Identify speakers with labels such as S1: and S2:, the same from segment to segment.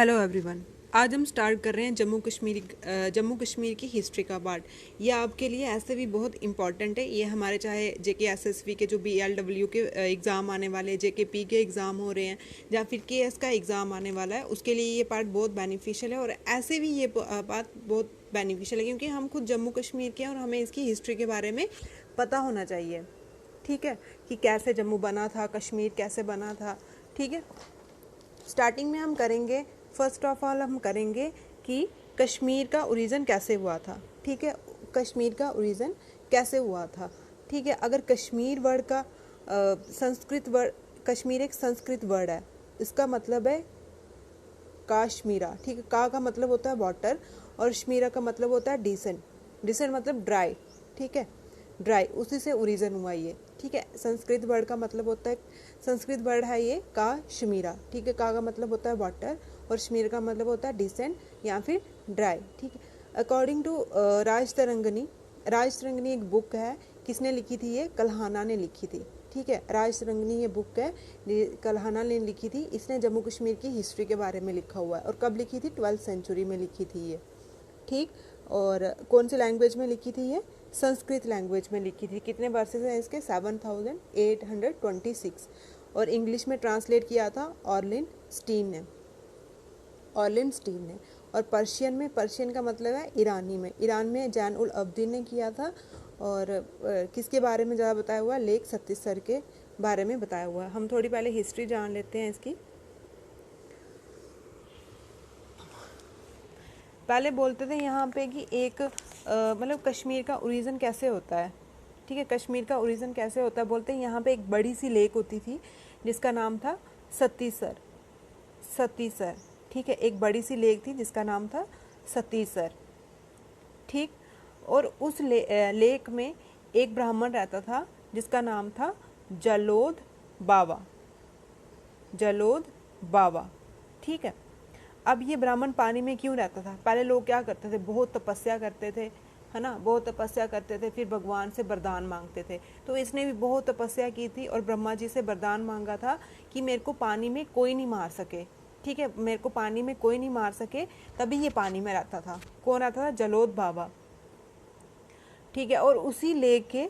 S1: Hello everyone. आज हम start कर रहे हैं जम्मू कश्मीर की हिस्ट्री का पार्ट। ये आपके लिए ऐसे भी बहुत इंपॉर्टेंट है। ये हमारे चाहे जेके एसएसवी के जो BLW के एग्ज़ाम आने वाले हैं, JKP के एग्ज़ाम हो रहे हैं या फिर KS का एग्ज़ाम आने वाला है, उसके लिए ये पार्ट बहुत बेनिफिशियल है। और ऐसे भी ये बात बहुत बेनिफिशियल है क्योंकि हम खुद जम्मू कश्मीर के हैं और हमें इसकी हिस्ट्री के बारे में पता होना चाहिए। ठीक है, कि कैसे जम्मू बना था, कश्मीर कैसे बना था। ठीक है, स्टार्टिंग में हम करेंगे, फर्स्ट ऑफ ऑल हम करेंगे कि कश्मीर का ओरिजिन कैसे हुआ था। ठीक है, कश्मीर का ओरिजिन कैसे हुआ था। ठीक है, अगर कश्मीर वर्ड का संस्कृत वर्ड, कश्मीर एक संस्कृत वर्ड है, इसका मतलब है काश्मीरा। ठीक है, का मतलब होता है वाटर और श्मीरा का मतलब होता है डिसेंट। डिसेंट मतलब ड्राई। ठीक है, ड्राई, उसी से ओरिजिन हुआ ये। ठीक है, संस्कृत वर्ड का मतलब होता है, संस्कृत वर्ड है ये काश्मीरा। ठीक है, का मतलब होता है वाटर और श्मीर का मतलब होता है डिसेंट या फिर ड्राई। ठीक है, अकॉर्डिंग टू राजतरंगिणी, राजतरंगिणी एक बुक है, किसने लिखी थी ये? कल्हाना ने लिखी थी। ठीक है, राजतरंगिणी ये बुक है, कल्हाना ने लिखी थी। इसने जम्मू कश्मीर की हिस्ट्री के बारे में लिखा हुआ है। और कब लिखी थी? 12वीं सेंचुरी में लिखी थी ये। ठीक, और कौन सी लैंग्वेज में लिखी थी ये? संस्कृत लैंग्वेज में लिखी थी। कितने वर्सेस हैं इसके? 7826। और इंग्लिश में ट्रांसलेट किया था ऑर्लिन स्टीन ने, ऑर्लिन स्टीन ने। और पर्शियन में, पर्शियन का मतलब है ईरानी में, ईरान में जैन उल अब्दीन ने किया था। और किसके बारे में ज़्यादा बताया हुआ है? लेक सत्तीसर के बारे में बताया हुआ है। हम थोड़ी पहले हिस्ट्री जान लेते हैं इसकी। पहले बोलते थे यहाँ पे कि एक मतलब कश्मीर का ओरिजिन कैसे होता है। ठीक है, कश्मीर का ओरिजिन कैसे होता है, बोलते हैं यहाँ पे एक बड़ी सी लेक होती थी जिसका नाम था सत्तीसर। सत्तीसर, ठीक है, एक बड़ी सी लेक थी जिसका नाम था सत्तीसर। ठीक, और उस लेक में एक ब्राह्मण रहता था जिसका नाम था जलोद बावा। जलोद बावा। ठीक है, अब ये ब्राह्मण पानी में क्यों रहता था? पहले लोग क्या करते थे? बहुत तपस्या करते थे, है ना, बहुत तपस्या करते थे, फिर भगवान से वरदान मांगते थे। तो इसने भी बहुत तपस्या की थी और ब्रह्मा जी से वरदान मांगा था कि मेरे को पानी में कोई नहीं मार सके। ठीक है, मेरे को पानी में कोई नहीं मार सके, तभी ये पानी में रहता था। कौन रहता था? जलोद बाबा। ठीक है, और उसी लेक के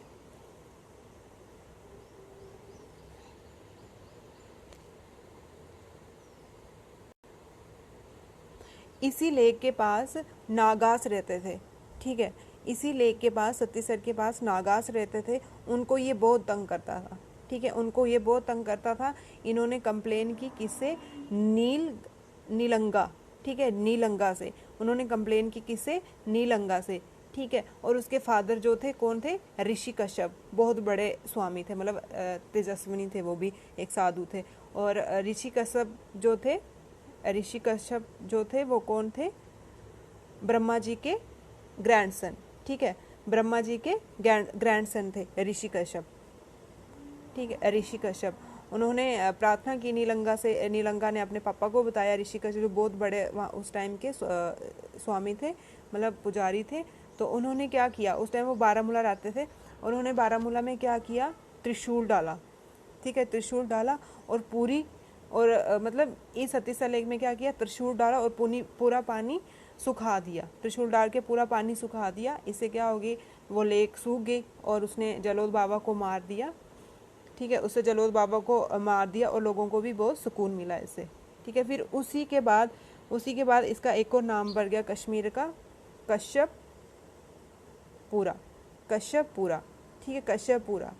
S1: इसी लेक के पास नागास रहते थे। ठीक है, इसी लेक के पास, सत्तीसर के पास नागास रहते थे। उनको ये बहुत तंग करता था। ठीक है, उनको ये बहुत तंग करता था। इन्होंने कंप्लेन की किससे? नीलंगा। ठीक है, नीलंगा से उन्होंने कंप्लेन की। किससे? नीलंगा से। ठीक है, और उसके फादर जो थे कौन थे? ऋषि कश्यप, बहुत बड़े स्वामी थे, मतलब तेजस्विनी थे, वो भी एक साधु थे। और ऋषि कश्यप जो थे, ऋषि कश्यप जो थे वो कौन थे? ब्रह्मा जी के ग्रैंडसन। ठीक है, ब्रह्मा जी के ग्रैंडसन थे ऋषि कश्यप। ठीक है, ऋषि कश्यप, उन्होंने प्रार्थना की नीलंगा से। नीलंगा ने अपने पापा को बताया। ऋषि कश्यप जो बहुत बड़े उस टाइम के स्वामी थे, मतलब पुजारी थे। तो उन्होंने क्या किया? उस टाइम वो बारामूला रहते थे। उन्होंने बारामूला में क्या किया? त्रिशूल डाला। ठीक है, त्रिशूल डाला और पूरी, और मतलब इस सतीसा लेक में क्या किया? त्रिशूल डाला और पूरा पानी सुखा दिया। त्रिशूल डाल के पूरा पानी सुखा दिया। इससे क्या होगी? वो लेक सूख गई और उसने जलोद बाबा को मार दिया। ठीक है, उससे जलोद बाबा को मार दिया और लोगों को भी बहुत सुकून मिला इससे। ठीक है, फिर उसी के बाद इसका एक और नाम बढ़ गया कश्मीर का, कश्यपपुरा। कश्यपपुरा, ठीक है, कश्यपपुरा।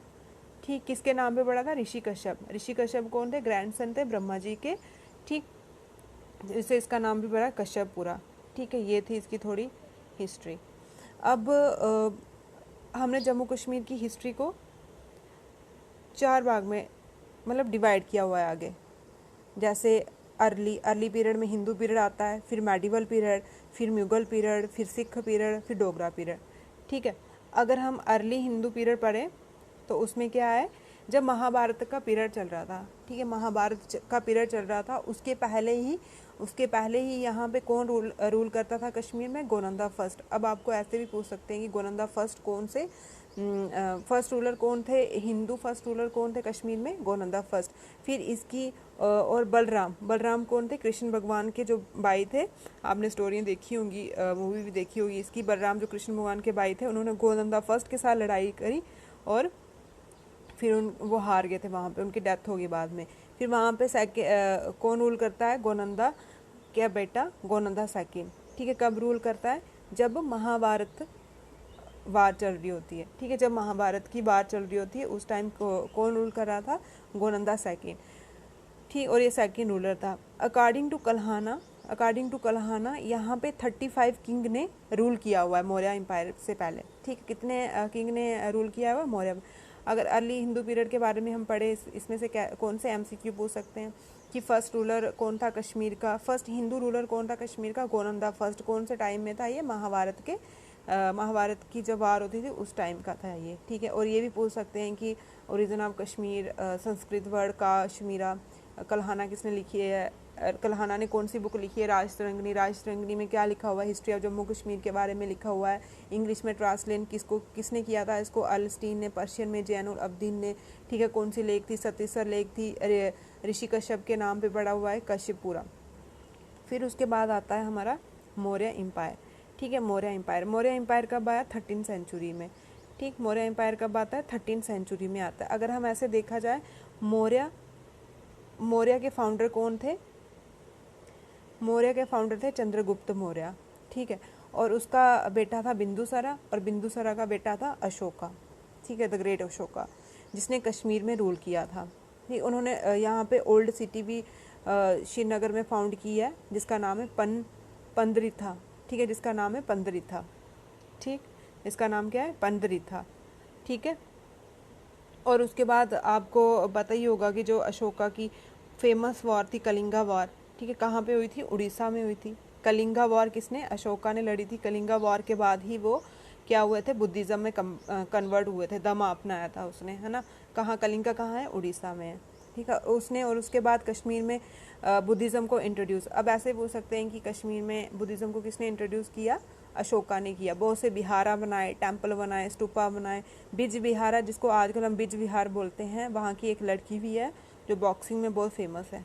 S1: ठीक, किसके नाम पे पड़ा था? ऋषि कश्यप। ऋषि कश्यप कौन थे? ग्रैंडसन थे ब्रह्मा जी के। ठीक, इससे इसका नाम भी पड़ा कश्यपपुरा। ठीक है, ये थी इसकी थोड़ी हिस्ट्री। अब हमने जम्मू कश्मीर की हिस्ट्री को 4 भाग में मतलब डिवाइड किया हुआ है आगे। जैसे अर्ली पीरियड में हिंदू पीरियड आता है, फिर मेडिवल पीरियड, फिर मुगल पीरियड, फिर सिख पीरियड, फिर डोगरा पीरियड। ठीक है, अगर हम अर्ली हिंदू पीरियड पढ़ें तो उसमें क्या है? जब महाभारत का पीरियड चल रहा था। ठीक है, महाभारत का पीरियड चल रहा था, उसके पहले ही यहाँ पे कौन रूल करता था कश्मीर में? गोनंदा फर्स्ट। अब आपको ऐसे भी पूछ सकते हैं कि गोनंदा फर्स्ट कौन से फर्स्ट रूलर कौन थे? हिंदू फर्स्ट रूलर कौन थे कश्मीर में? गोनंदा फर्स्ट। फिर इसकी और बलराम, बलराम कौन थे? कृष्ण भगवान के जो भाई थे। आपने स्टोरियाँ देखी होंगी, मूवी भी देखी होगी इसकी। बलराम जो कृष्ण भगवान के भाई थे, उन्होंने गोनंदा फर्स्ट के साथ लड़ाई करी और फिर वो हार गए थे वहाँ पे, उनकी डेथ होगी बाद में। फिर वहाँ पे कौन रूल करता है? गोनंदा क्या बेटा गोनंदा सेकंड। ठीक है, कब रूल करता है? जब महाभारत वार चल रही होती है। ठीक है, जब महाभारत की वार चल रही होती है उस टाइम कौन रूल कर रहा था? गोनंदा सेकंड। ठीक, और ये सेकंड रूलर था। अकॉर्डिंग टू कल्हाना यहाँ पे 35 किंग ने रूल किया हुआ है मौर्य एम्पायर से पहले। ठीक, कितने किंग ने रूल किया हुआ है मौर्य? अगर अर्ली हिंदू पीरियड के बारे में हम पढ़े, इसमें से कौन से एमसीक्यू पूछ सकते हैं कि फर्स्ट रूलर कौन था कश्मीर का? फर्स्ट हिंदू रूलर कौन था कश्मीर का? गोनंदा फर्स्ट। कौन से टाइम में था ये? महाभारत की जब वार होती थी उस टाइम का था ये। ठीक है, और ये भी पूछ सकते हैं कि origin of Kashmir, Sanskrit word Kashmira, Kalhana किसने लिखी है? कल्हाना ने कौन सी बुक लिखी है? राजतरंगिणी। राजतरंगिणी में क्या लिखा हुआ है? हिस्ट्री ऑफ जम्मू कश्मीर के बारे में लिखा हुआ है। इंग्लिश में ट्रांसलेट किसने किया था इसको? अलस्टीन ने। पर्शियन में जैनुल अब्दीन ने। ठीक है, कौन सी लेक थी? सतीसर लेक थी। ऋषि कश्यप के नाम पे पड़ा हुआ है कश्यपपुरा। फिर उसके बाद आता है हमारा मौर्य एम्पायर। ठीक है, मौर्य एम्पायर कब आया? 13 सेंचुरी में। ठीक, मौर्य एम्पायर कब आता है? 13 सेंचुरी में आता है। अगर हम ऐसे देखा जाए, मौर्य के फाउंडर कौन थे? मौर्य के फाउंडर थे चंद्रगुप्त मौर्य। ठीक है, और उसका बेटा था बिंदुसारा, और बिंदुसारा का बेटा था अशोका। ठीक है, द ग्रेट अशोका, जिसने कश्मीर में रूल किया था। ठीक, उन्होंने यहाँ पे ओल्ड सिटी भी श्रीनगर में फाउंड की है, जिसका नाम है पंदरिथा। ठीक है, जिसका नाम है पंदरिथा। ठीक, इसका नाम क्या है? पंदरिथा। ठीक है, और उसके बाद आपको पता ही होगा कि जो अशोका की फेमस वॉर थी कलिंगा वॉर। ठीक है, कहाँ पे हुई थी? उड़ीसा में हुई थी। कलिंगा वॉर किसने? अशोका ने लड़ी थी। कलिंगा वॉर के बाद ही वो क्या हुए थे? बुद्धिज़्म में कन्वर्ट हुए थे, धम्म अपनाया था उसने, है ना। कहाँ? कलिंगा कहाँ है? उड़ीसा में है। ठीक है, उसने, और उसके बाद कश्मीर में बुद्धिज़्म को इंट्रोड्यूस। अब ऐसे बोल सकते हैं कि कश्मीर में बुद्धिज़्म को किसने इंट्रोड्यूस किया? अशोका ने किया। बहुत से बिहारा बनाए, टेम्पल बनाए, स्तूपा बनाए। बिज बिहारा, जिसको आजकल हम बिज विहार बोलते हैं, वहाँ की एक लड़की भी है जो बॉक्सिंग में बहुत फेमस है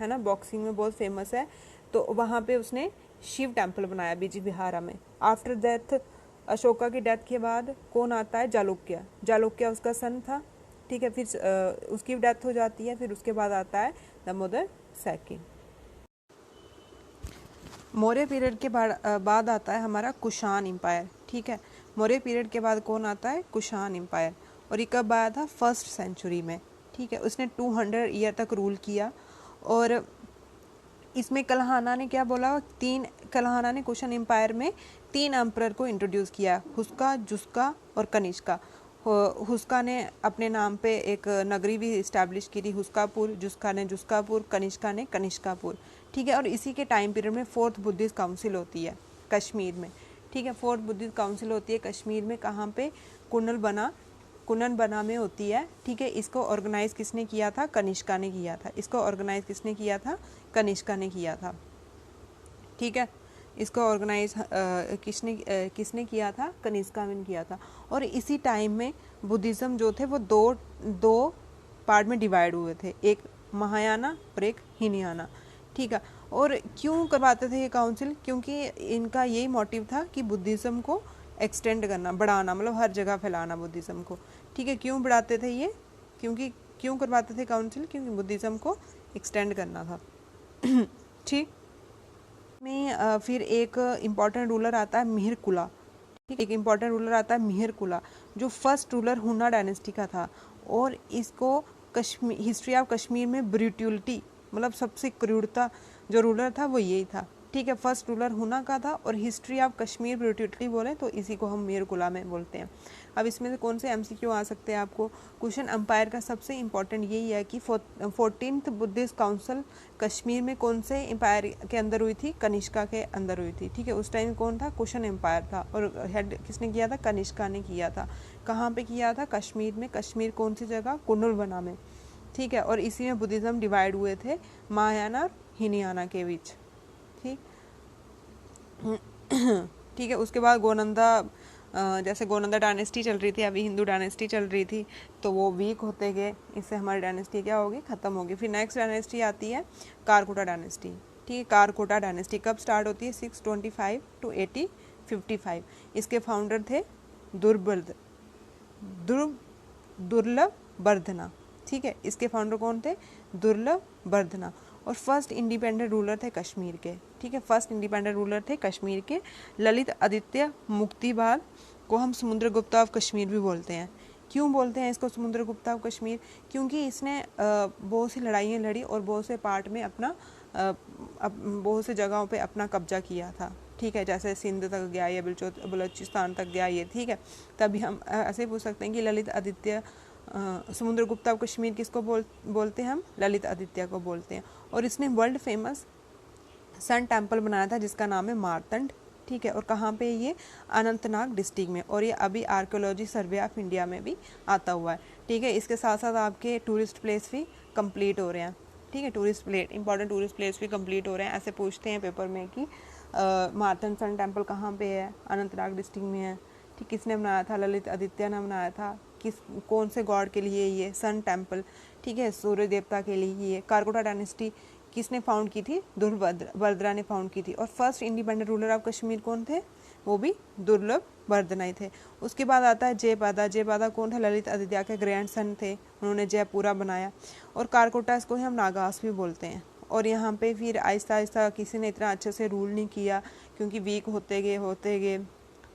S1: ना, बॉक्सिंग में बहुत फेमस है। तो वहाँ पे उसने शिव टेम्पल बनाया बिज बिहारा में। आफ्टर डेथ, अशोका की डेथ के बाद कौन आता है? जालुक्य। जालुक्य उसका सन था। ठीक है, फिर उसकी डेथ हो जाती है। फिर उसके बाद आता है दामोदर सेकंड। मौर्य पीरियड के बाद आता है हमारा कुषाण एम्पायर। ठीक है, मौर्य पीरियड के बाद कौन आता है? कुषाण एम्पायर। और ये कब आया था? 1st सेंचुरी में। ठीक है, उसने 200 ईयर तक रूल किया। और इसमें कल्हाना ने क्या बोला? कल्हाना ने कुषाण एम्पायर में 3 एम्परर को इंट्रोड्यूस किया, हुस्का, जुस्का और कनिष्का। हुस्का ने अपने नाम पे एक नगरी भी इस्टेब्लिश की थी, हुस्कापुर। जुस्का ने जुस्कापुर, कनिष्का ने कनिष्कापुर। ठीक है, और इसी के टाइम पीरियड में 4th बुद्धिस्ट काउंसिल होती है कश्मीर में। ठीक है, 4th बुद्धिस्ट काउंसिल होती है कश्मीर में। कहाँ पे? कुनन बना में होती है। ठीक है, इसको ऑर्गेनाइज किसने किया था? कनिष्का ने किया था। इसको ऑर्गेनाइज किसने किया था? कनिष्का ने किया था। ठीक है, इसको ऑर्गेनाइज किसने किया था? कनिष्का ने किया था। और इसी टाइम में बुद्धिज़्म जो थे वो दो पार्ट में डिवाइड हुए थे, एक महायाना और एक हीनयाना। ठीक है, और क्यों करवाते थे ये काउंसिल? क्योंकि इनका यही मोटिव था कि बुद्धिज़्म को एक्सटेंड करना, बढ़ाना, मतलब हर जगह फैलाना बुद्धिज़्म को। ठीक है, क्यों बढ़ाते थे ये? क्यों करवाते थे काउंसिल? क्योंकि बुद्धिज़्म को एक्सटेंड करना था। ठीक में फिर एक इम्पॉर्टेंट रूलर आता है मिहिर कुला। ठीक, एक इम्पॉर्टेंट रूलर आता है मिहिर कुला, जो फर्स्ट रूलर हुना डायनेस्टी का था। और इसको हिस्ट्री ऑफ कश्मीर में ब्रूटलिटी, मतलब सबसे क्रूरता जो रूलर था वो यही था। ठीक है, फर्स्ट रूलर हुना का था। और हिस्ट्री ऑफ कश्मीर ब्रूटलिटी बोले तो इसी को हम मिहिर कुला में बोलते हैं। अब इसमें से कौन से एमसीक्यू आ सकते हैं आपको? कुषाण एम्पायर का सबसे इम्पोर्टेंट यही है कि 14th बुद्धिस्ट काउंसिल कश्मीर में कौन से एम्पायर के अंदर हुई थी? कनिष्का के अंदर हुई थी। ठीक है, उस टाइम कौन था? कुषाण एम्पायर था। और हेड किसने किया था? कनिष्का ने किया था। कहाँ पे किया था? कश्मीर में। कश्मीर कौन सी जगह? कुनुलबना में। ठीक है, और इसी में बुद्धिज़्म डिवाइड हुए थे महायाना और हीनयाना के बीच। ठीक ठीक है, उसके बाद जैसे गोनंदा डायनेस्टी चल रही थी, अभी हिंदू डायनेस्टी चल रही थी, तो वो वीक होते गए, इससे हमारी डायनेस्टी क्या होगी, ख़त्म होगी। फिर नेक्स्ट डायनेस्टी आती है कारकोटा डायनेस्टी। ठीक है, कारकोटा डायनेस्टी कब स्टार्ट होती है, 625 to 8055। इसके फाउंडर थे दुर्लभ बर्धना। ठीक है, इसके फाउंडर कौन थे, दुर्लभ बर्धना। और फर्स्ट इंडिपेंडेंट रूलर थे कश्मीर के। ठीक है, फर्स्ट इंडिपेंडेंट रूलर थे कश्मीर के ललित आदित्य मुक्तिबाल, को हम समुद्रगुप्ता ऑफ कश्मीर भी बोलते हैं। क्यों बोलते हैं इसको समुद्रगुप्ता ऑफ कश्मीर, क्योंकि इसने बहुत सी लड़ाइयाँ लड़ी और बहुत से पार्ट में अपना बहुत से जगहों पे अपना कब्जा किया था। ठीक है, जैसे सिंध तक गया, या बलूचिस्तान तक गया ये। ठीक है, तभी हम ऐसे पूछ सकते हैं कि ललित आदित्य समुद्रगुप्ता ऑफ कश्मीर किसको बोलते हैं हम, ललित आदित्य को बोलते हैं। और इसने वर्ल्ड फेमस सन टेम्पल बनाया था जिसका नाम है मारतंड। ठीक है, और कहाँ पे ये, अनंतनाग डिस्ट्रिक्ट में, और ये अभी आर्कियोलॉजी सर्वे ऑफ इंडिया में भी आता हुआ है। ठीक है, इसके साथ साथ आपके टूरिस्ट प्लेस भी कंप्लीट हो रहे हैं। ठीक है, इंपॉर्टेंट टूरिस्ट प्लेस भी कंप्लीट हो रहे हैं। ऐसे पूछते हैं पेपर में कि मारतंड सन टेम्पल कहाँ पे है, अनंतनाग डिस्ट्रिक्ट में है। ठीक, किसने बनाया था, ललित आदित्य ने बनाया था। कौन से गॉड के लिए ये सन टेम्पल, ठीक है, सूर्य देवता के लिए ये। कारकोटा डायनेस्टी किसने फाउंड की थी, दुर्लभ ने फाउंड की थी। और first independent ruler of Kashmir कौन थे, वो भी दुर्लभ बर्दना ही थे। उसके बाद आता है जयपादा कौन था, ललित आदित्य के ग्रैंड सन थे, उन्होंने जयपुरा बनाया। और कारकोटा इसको हम नागास भी बोलते हैं। और यहाँ पे फिर आहिस्ता आहिस्ता किसी ने इतना अच्छे से रूल नहीं किया, क्योंकि वीक होते गए।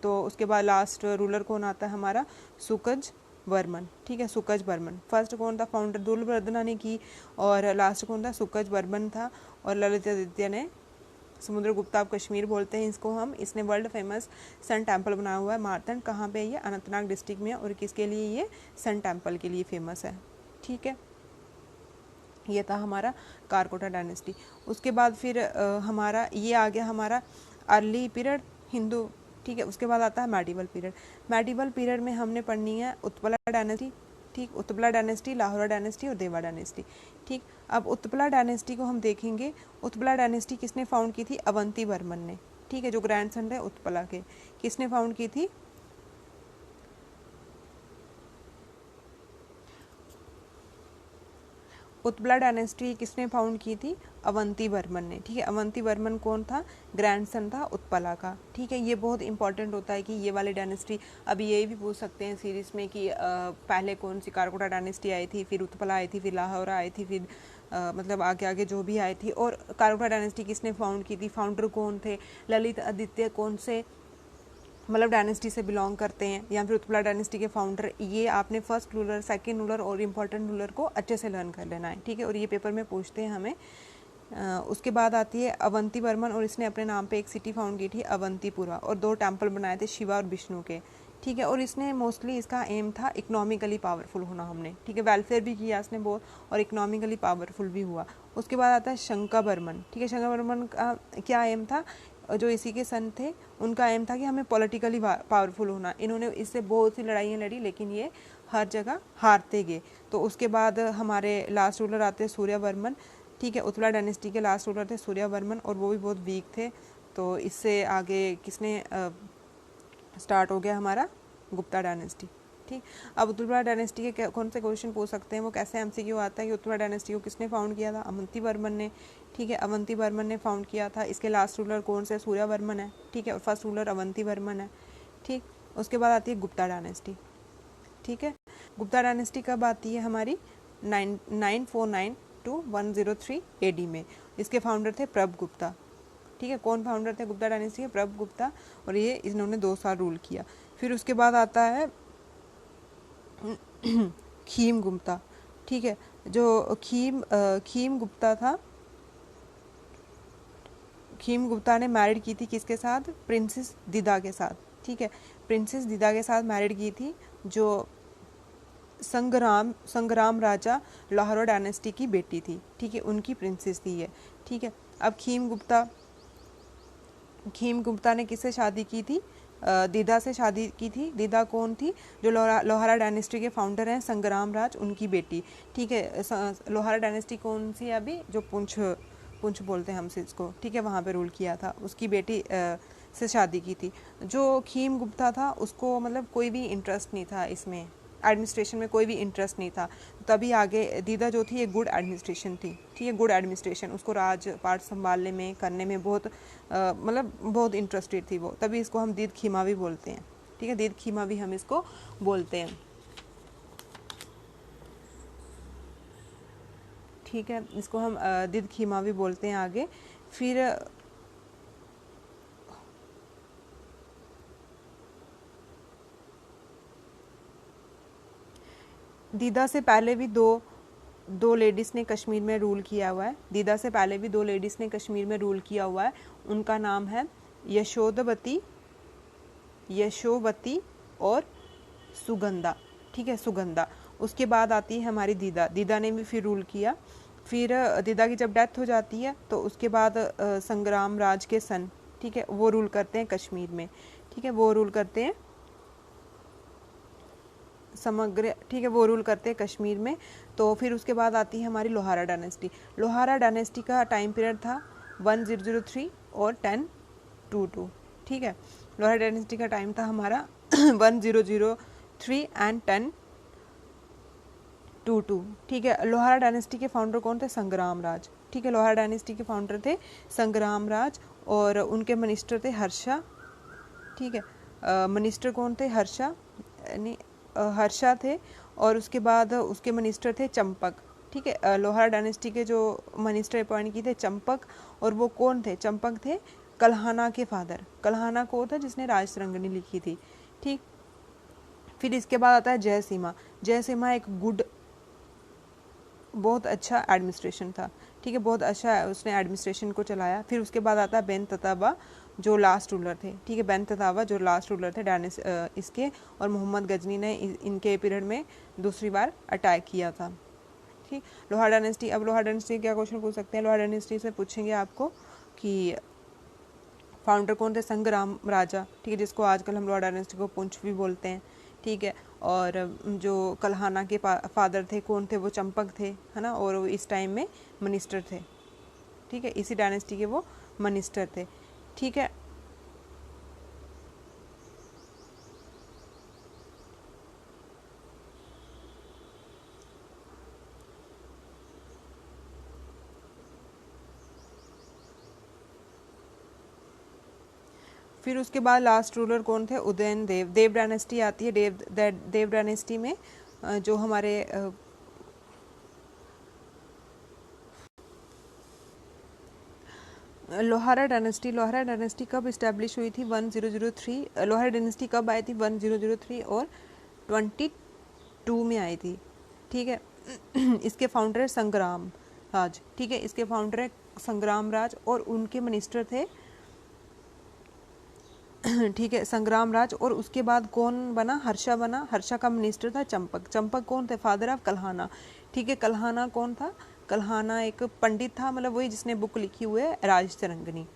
S1: तो उसके बाद लास्ट रूलर कौन आता है हमारा, सुकज वर्मन। ठीक है, सुकज वर्मन। फर्स्ट कौन था, फाउंडर दुर्लभ ने की, और लास्ट कौन था, सुकज वर्मन था। और ललित आदित्य ने, समुद्रगुप्ता ऑफ कश्मीर बोलते हैं इसको हम, इसने वर्ल्ड फेमस सन टेम्पल बनाया हुआ है मारतंड। कहाँ पे ये, अनंतनाग डिस्ट्रिक्ट में। और किसके लिए, ये सन टेम्पल के लिए फेमस है। ठीक है, ये था हमारा कारकोटा डायनेस्टी। उसके बाद फिर हमारा ये आ गया हमारा अर्ली पीरियड हिंदू। ठीक है, उसके बाद आता है मेडिवल पीरियड। मेडिवल पीरियड में हमने पढ़नी है उत्पला डायनेस्टी। ठीक, उत्पला डायनेस्टी, लाहौरा डायनेस्टी और देवा डायनेस्टी। ठीक, अब उत्पला डायनेस्टी को हम देखेंगे। उत्पला डायनेस्टी किसने फाउंड की थी, अवंती वर्मन ने। ठीक है, जो ग्रैंडसन है उत्पला के, किसने फाउंड की थी, उत्पला डायनेस्टी किसने फाउंड की थी, अवंती वर्मन ने। ठीक है, अवंती वर्मन कौन था, ग्रैंडसन था उत्पला का। ठीक है, ये बहुत इंपॉर्टेंट होता है कि ये वाली डायनेस्टी, अभी यही भी पूछ सकते हैं सीरीज में कि पहले कौन सी कारकोटा डायनेस्टी आई थी, फिर उत्पला आई थी, फिर लाहौरा आई थी, फिर मतलब आगे आगे जो भी आई थी। और कारकोटा डायनेस्टी किसने फाउंड की थी, फाउंडर कौन थे, ललित आदित्य कौन से मतलब डायनेस्टी से बिलोंग करते हैं, या फिर उत्पला डायनेस्टी के फाउंडर। ये आपने फर्स्ट रूलर, सेकंड रूलर और इम्पोर्टेंट रूलर को अच्छे से लर्न कर लेना है। ठीक है, और ये पेपर में पूछते हैं हमें। उसके बाद आती है अवंती वर्मन, और इसने अपने नाम पे एक सिटी फाउंड की थी अवंतीपुरा, और 2 टेम्पल बनाए थे शिवा और विष्णु के। ठीक है, और इसने मोस्टली इसका एम था इकोनॉमिकली पावरफुल होना हमने। ठीक है, वेलफेयर भी किया इसने बहुत, और इकोनॉमिकली पावरफुल भी हुआ। उसके बाद आता है शंकर बर्मन। ठीक है, शंकर बर्मन का क्या एम था, जो इसी के सन थे, उनका एम था कि हमें पॉलिटिकली पावरफुल होना। इन्होंने इससे बहुत सी लड़ाइयाँ लड़ी, लेकिन ये हर जगह हारते गए। तो उसके बाद हमारे लास्ट रूलर आते हैं सूर्यवर्मन। ठीक है, उत्पला डायनेस्टी के लास्ट रूलर थे सूर्यवर्मन, और वो भी बहुत वीक थे। तो इससे आगे किसने स्टार्ट हो गया हमारा, गुप्ता डायनेस्टी। ठीक, अब उत्पला डायनेस्टी के कौन से क्वेश्चन पूछ सकते हैं, वो कैसे एमसीक्यू आता है कि उत्पला डायनेस्टी को किसने फाउंड किया था, अवंती वर्मन ने। ठीक है, अवंती वर्मन ने फाउंड किया था। इसके लास्ट रूलर कौन से, सूर्यवर्मन है। ठीक है, और फर्स्ट रूलर अवंती वर्मन है। ठीक, उसके बाद आती है गुप्ता डायनेस्टी। ठीक है, गुप्ता डायनेस्टी कब आती है हमारी, 949 to 103 AD में। इसके फाउंडर थे प्रभ गुप्ता। ठीक है, कौन फाउंडर थे गुप्ता डायनेस्टी के, प्रभ गुप्ता, और ये इन्होंने 2 साल रूल किया। फिर उसके बाद आता है खीम गुप्ता। ठीक है, जो खीम गुप्ता था, खीम गुप्ता ने मैरिड की थी किसके साथ, प्रिंसेस दिदा के साथ। ठीक है, प्रिंसेस दिदा के साथ मैरिड की थी, जो संग्राम राजा लाहौर डायनेस्टी की बेटी थी। ठीक है, उनकी प्रिंसेस थी ये। ठीक है, अब खीम गुप्ता ने किससे शादी की थी, दीदा से शादी की थी। दीदा कौन थी, जो लोहारा डायनेस्टी के फाउंडर हैं संग्राम राज, उनकी बेटी। ठीक है, लोहारा डायनेस्टी कौन सी है अभी, जो पुंछ बोलते हैं हमसे इसको। ठीक है, वहाँ पे रूल किया था, उसकी बेटी से शादी की थी। जो खीम गुप्ता था उसको मतलब कोई भी इंटरेस्ट नहीं था इसमें, एडमिनिस्ट्रेशन में कोई भी इंटरेस्ट नहीं था। तभी आगे दीदा जो थी ये गुड एडमिनिस्ट्रेशन थी, ठीक है, गुड एडमिनिस्ट्रेशन, उसको राजपाट संभालने में करने में बहुत मतलब बहुत इंटरेस्टेड थी वो, तभी इसको हम दीद खीमा भी बोलते हैं, ठीक है, दीद खीमा भी हम इसको बोलते हैं, ठीक है, इसको हम दीद खीमा भी बोलते हैं आगे। फिर दीदा से पहले भी दो लेडीज़ ने कश्मीर में रूल किया हुआ है, दीदा से पहले भी 2 लेडीज़ ने कश्मीर में रूल किया हुआ है। उनका नाम है यशोवती और सुगंधा, ठीक है, सुगंधा। उसके बाद आती है हमारी दीदा, दीदा ने भी फिर रूल किया। फिर दीदा की जब डेथ हो जाती है तो उसके बाद संग्राम राज के सन, ठीक है, वो रूल करते हैं कश्मीर में, ठीक है, वो रूल करते हैं समग्र, ठीक है, वो रूल करते हैं कश्मीर में। तो फिर उसके बाद आती है हमारी लोहारा डायनेस्टी। लोहारा डायनेस्टी का टाइम पीरियड था 1003 और 1022, ठीक है, लोहारा डायनेस्टी का टाइम था हमारा 1003 एंड 1022, ठीक है। लोहारा डायनेस्टी के फाउंडर कौन थे? संग्राम राज, ठीक है, लोहारा डायनेस्टी के फाउंडर थे संग्राम राज और उनके मिनिस्टर थे हर्षा, ठीक है, मिनिस्टर कौन थे? हर्षा थे और उसके बाद उसके मिनिस्टर थे चंपक, ठीक है। लोहारा डायनेस्टी के जो मिनिस्टर अपॉइंट किए थे चंपक, और वो कौन थे? चंपक थे कल्हाना के फादर। कल्हाना को था जिसने राजतरंगिणी लिखी थी, ठीक। फिर इसके बाद आता है जयसीमा। जयसीमा एक गुड, बहुत अच्छा एडमिनिस्ट्रेशन था, ठीक है, बहुत अच्छा उसने एडमिनिस्ट्रेशन को चलाया। फिर उसके बाद आता है बेन तताबा जो लास्ट रूलर थे, ठीक है, बेन तताबा जो लास्ट रूलर थे इसके, और मोहम्मद गजनी ने इनके पीरियड में दूसरी बार अटैक किया था, ठीक। लोहारा डायनेस्टी, अब लोहारा डायनेस्टी क्या क्वेश्चन पूछ सकते हैं? लोहारा डायनेस्टी से पूछेंगे आपको कि फाउंडर कौन थे? संग्राम राजा, ठीक है, जिसको आजकल हम लोहारा डायनेस्टी को पुंछ भी बोलते हैं, ठीक है। और जो कल्हाना के फादर थे कौन थे? वो चंपक थे, है ना, और वो इस टाइम में मिनिस्टर थे, ठीक है, इसी डायनेस्टी के वो मिनिस्टर थे, ठीक है। फिर उसके बाद लास्ट रूलर कौन थे? उदयन देव। देव डायनेस्टी आती है। देव डायनेस्टी में जो हमारे लोहारा डायनेस्टी कब इस्टेब्लिश हुई थी? 1003। लोहारा डायनेस्टी कब आई थी? 1003 और 22 में आई थी, ठीक है। इसके फाउंडर है संग्राम राज, ठीक है, इसके फाउंडर है संग्राम राज और उनके मिनिस्टर थे, ठीक है, संग्राम राज। और उसके बाद कौन बना? हर्षा बना। हर्षा का मिनिस्टर था चंपक। चंपक कौन थे? फादर ऑफ कल्हाना, ठीक है। कल्हाना कौन था? कल्हाना एक पंडित था, मतलब वही जिसने बुक लिखी हुई है राजतरंगिणी,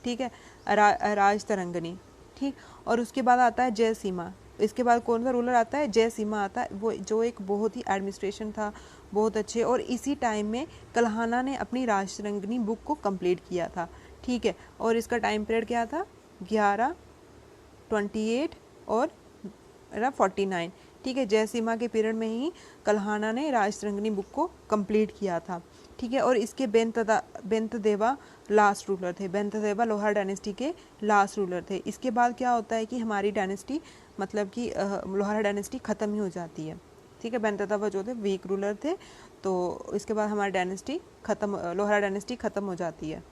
S1: ठीक है, राजतरंगिणी, ठीक। और उसके बाद आता है जयसीमा। इसके बाद कौन सा रूलर आता है? जयसीमा आता है, वो जो एक बहुत ही एडमिनिस्ट्रेशन था बहुत अच्छे, और इसी टाइम में कल्हाना ने अपनी राजतरंगिणी बुक को कंप्लीट किया था, ठीक है। और इसका टाइम पीरियड क्या था? 11, 28 और 49, ठीक है। जयसीमा के पीरियड में ही कल्हाना ने राजतरंगिणी बुक को कंप्लीट किया था, ठीक है। और इसके बेंतदेवा लास्ट रूलर थे। बेंतदेवा लोहारा डायनेस्टी के लास्ट रूलर थे। इसके बाद क्या होता है कि हमारी डायनेस्टी, मतलब कि लोहारा डायनेस्टी ख़त्म ही हो जाती है, ठीक है। बेंतदेवा जो थे वीक रूलर थे, तो इसके बाद हमारी डायनेस्टी ख़त्म, लोहारा डायनेस्टी ख़त्म हो जाती है।